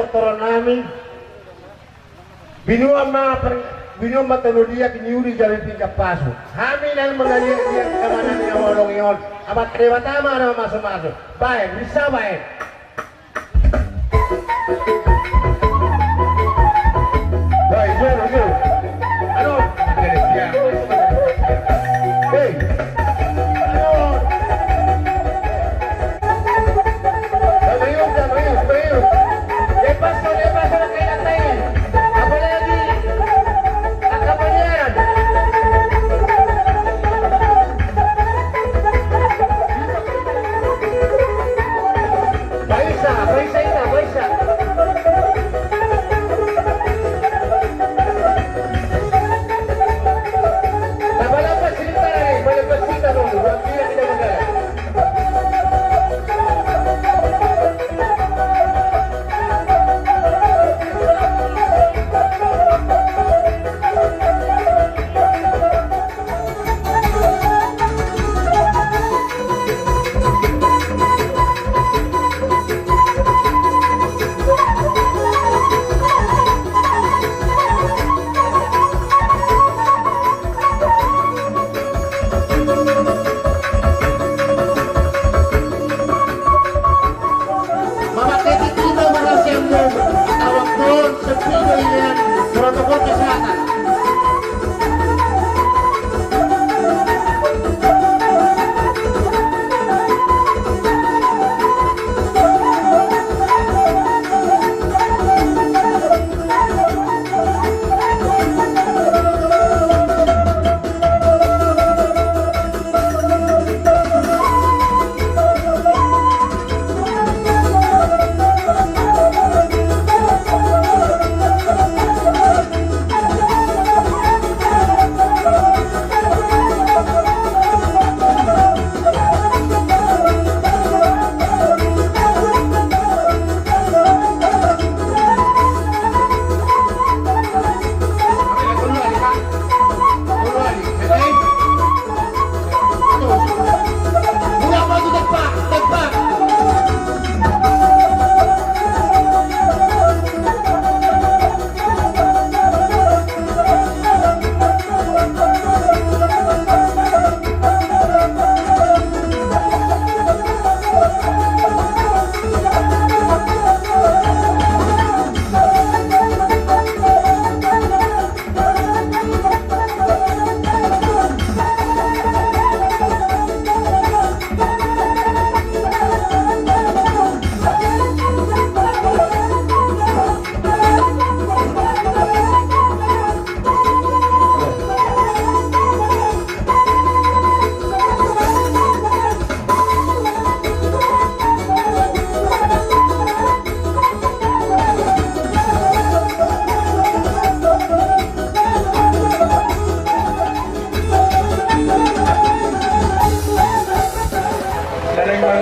sektoran namin. Binuang matanodia kiniuri dari tingkat pasok. Hamilan mengalir kemana ni awalong yon. Abat terima tama na masuk-masuk. Baik, bisa baik. Baik, yo. Ano? Hey. Mayus. Lepas na kaya tayo. Apa lagi? Kapanyaran. Baisa. Balapas cerita dulu. Dia tidak mengalah. Protokol kesehatan.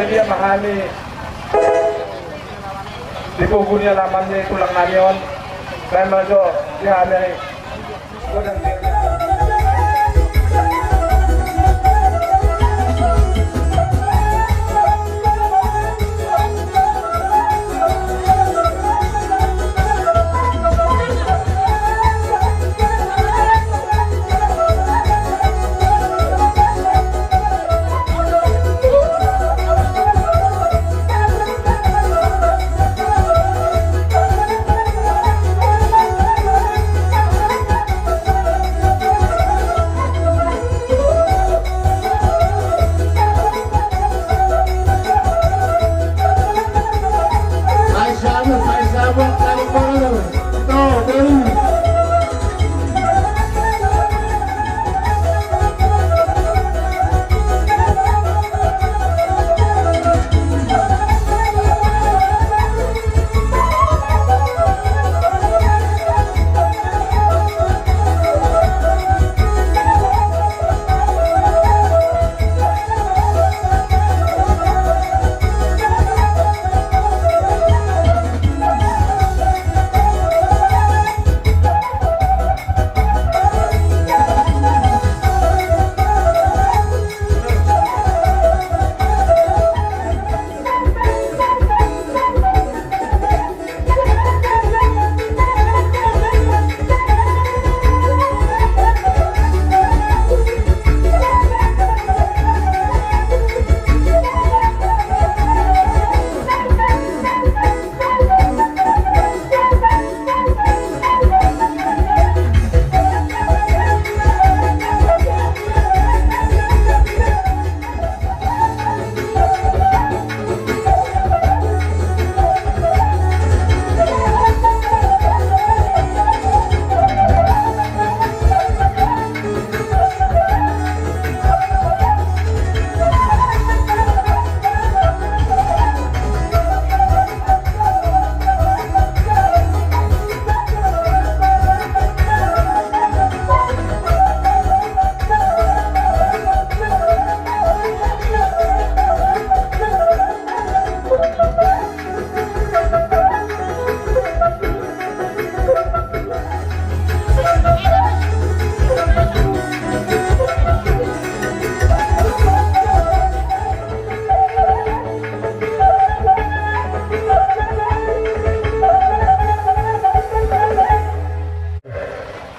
Dia mahali di pugunya lamannya tulang narion dan majo dia ada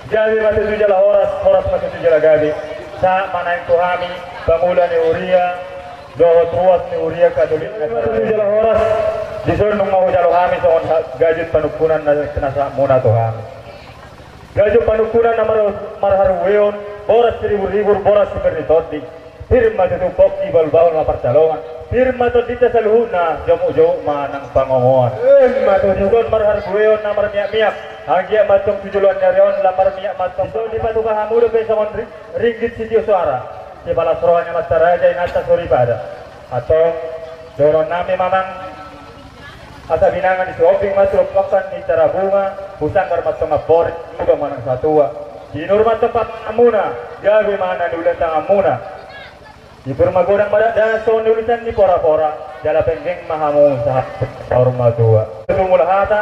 Jadi masih tujuh lah horas masih tujuh lah gabi. Sa mana yang tuhami bangulan ni uria, dohot ruas ni uria Katolik. Masih tujuh lah horas. Disuruh nung mau jalo kami soal gajut panukunan na nasa muna tuhami. Gajut panukunan na marharu weon, boras 1,000 boras seperti tadi. Firma tu poki bal-bal mapartalongan. Firma tu dita sa luhuna jamu-jamu manang pangongoan. Firma tu dikon marhar gueon na marmiak-miak. Hanggia matong tujulan nyarion lamar miak matong. So di patu kahamulo pe sa ringgit sitio suara. Di balasrohanya mataraja inata sori pada. Atau doron nami mamang asa binangan di shopping masuk makan di tarabunga pusang karmatong apor juga manang satua. Di nurman tempat amuna gabi mana nulan tang amuna. Di permagodang pada dan so nulisan di pora-pora jala penggeng mahamu sahur matua. Tumula hata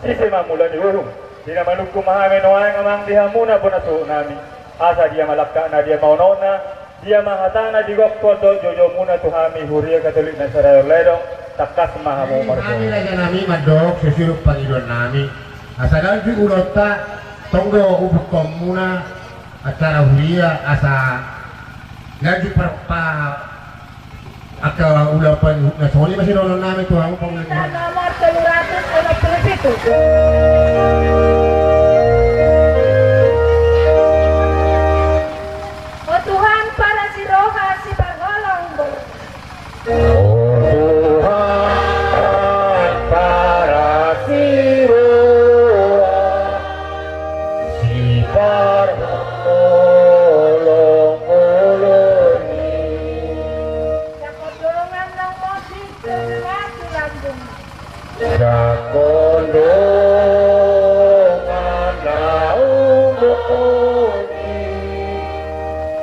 sisi mamula di urung. Dina manukku mahame noang amang dihamuna pun atu nami. Asa dia malakka na dia mau nona dia mahatana di waktu do jojo muna tuhami huria Katolik na Sarayo Ledong takas mahamu margo. Kami lagi nami madok sesuruh pangidon nami. Asalan di urota tonggo ubuk komuna acara huria asa lagi perpa atau ulapan nasoli masih nolong namin tuh ang Sa nomor 357. O Tuhan, para si Roja si Bargolong. Tuhan para siroa si Sa kodongan ng mosi, nga tulambong. Sakondongan na umukoni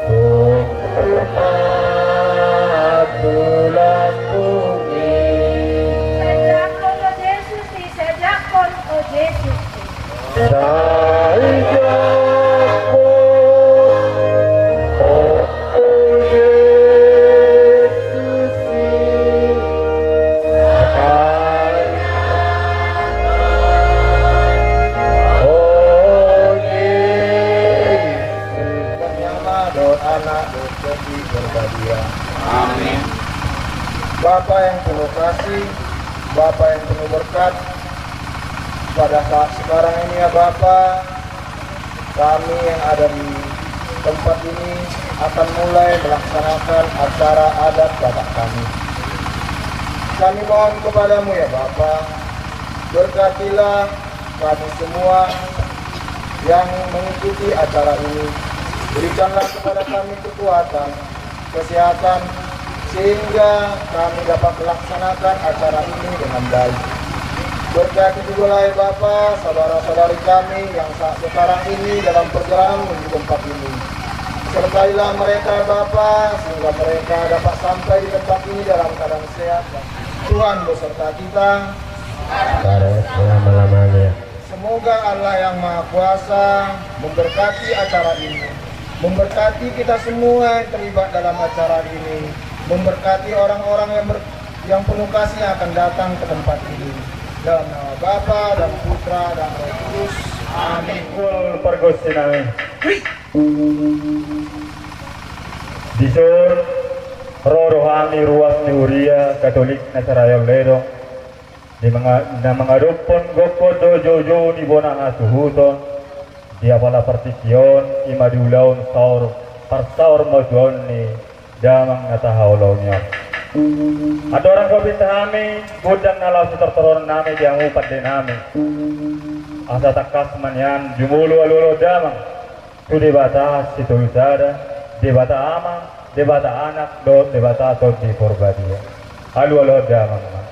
Tumatulakuni Sa Jakon o Jesus, sa Jakon o Jesus. Sa iyakon O Jesus Amin. Bapa yang penuh kasih, Bapa yang penuh berkat, pada saat sekarang ini ya Bapa, kami yang ada di tempat ini akan mulai melaksanakan acara adat Bapak kami. Kami mohon kepadamu ya Bapa, berkatilah kami semua yang mengikuti acara ini. Berikanlah kepada kami kekuatan, kesehatan, sehingga kami dapat melaksanakan acara ini dengan baik. Berkati juga ya Bapa, saudara-saudari kami yang saat sekarang ini dalam perjalanan menuju tempat ini. Sertailah mereka Bapa, sehingga mereka dapat sampai di tempat ini dalam keadaan sehat. Tuhan beserta kita. selama-lamanya. Semoga Allah yang Maha Kuasa memberkati acara ini, memberkati kita semua yang terlibat dalam acara ini, memberkati orang-orang yang penuh kasih yang akan datang ke tempat ini. Dalam nama Bapa dan Putra dan Roh Kudus. Amin. Kul pergosi namin. Disur rohani ruas ni Uria Katolik na Sarayo Ledong di mga rupon gopo dojo ni bona asuhuton dia pala partisyon imadulaon saur mojon ni damang natahawlaw niya. Ada orang kabinta kami budang nalaw sa tortoron namin di ang upat din namin. Asa takas man yan jumulo alulo damang tu di bata si tulisada di bata ama di bata anak do di bata to di porbadia alu damang man.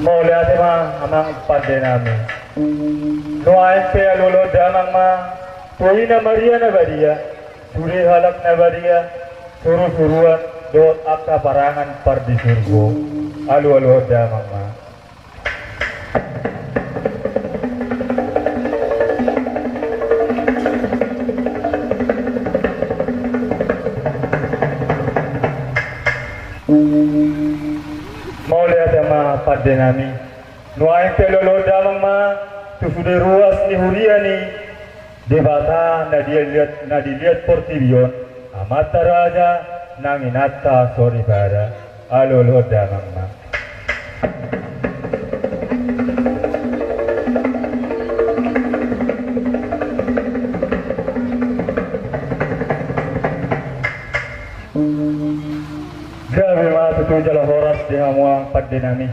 Mau lihat mah amang pande namin. Nuain pe alulo damang ma tuina Maria na badia, suri halak na badia, suru-suruan dot akta parangan par di surgo. Alu damang ma. Mau lihat sama pada nami nuain pelolo damang ma tu sudah ruas ni huria ni debata na dilihat portivion amata raja nanginata sorry pada alolo damang ma grabe mga tutujala horas di hamuang pagdinami.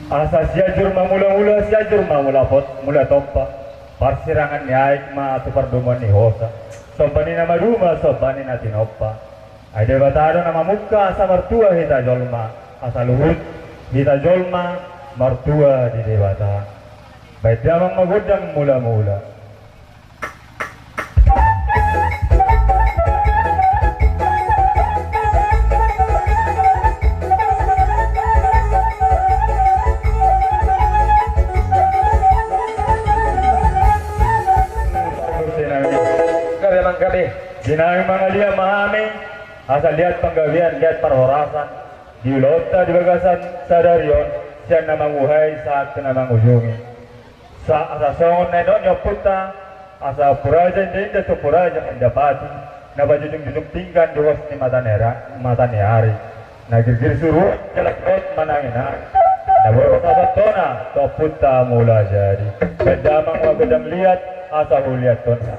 Asa siajur mamula-mula siajur mamulapot mula tompa. Parsirangan ni aik ma atau perduman ni hosa. Sobani nama rumah sobani na tinoppa. Ada batado nama muka asa mertua hita jolma. Asa luhut hita jolma mertua di debata. Baik damang magudang mula-mula. Ginamit mga liya mahami, asal lihat penggawian, lihat perhorasan, di lota di bagasan sadarion, siya na manguhay saat na mangujungi. Sa asasongon na ito nyoputa, asa puraja hindi ito puraja hindi pati, na bajujung-jujung tinggan duwas ni mata ni hari. Nagirgir suruh, jalakot manangina. Nabukasabat tona, toputa mula jadi. Kedamang wabedang lihat, asa huliat tona.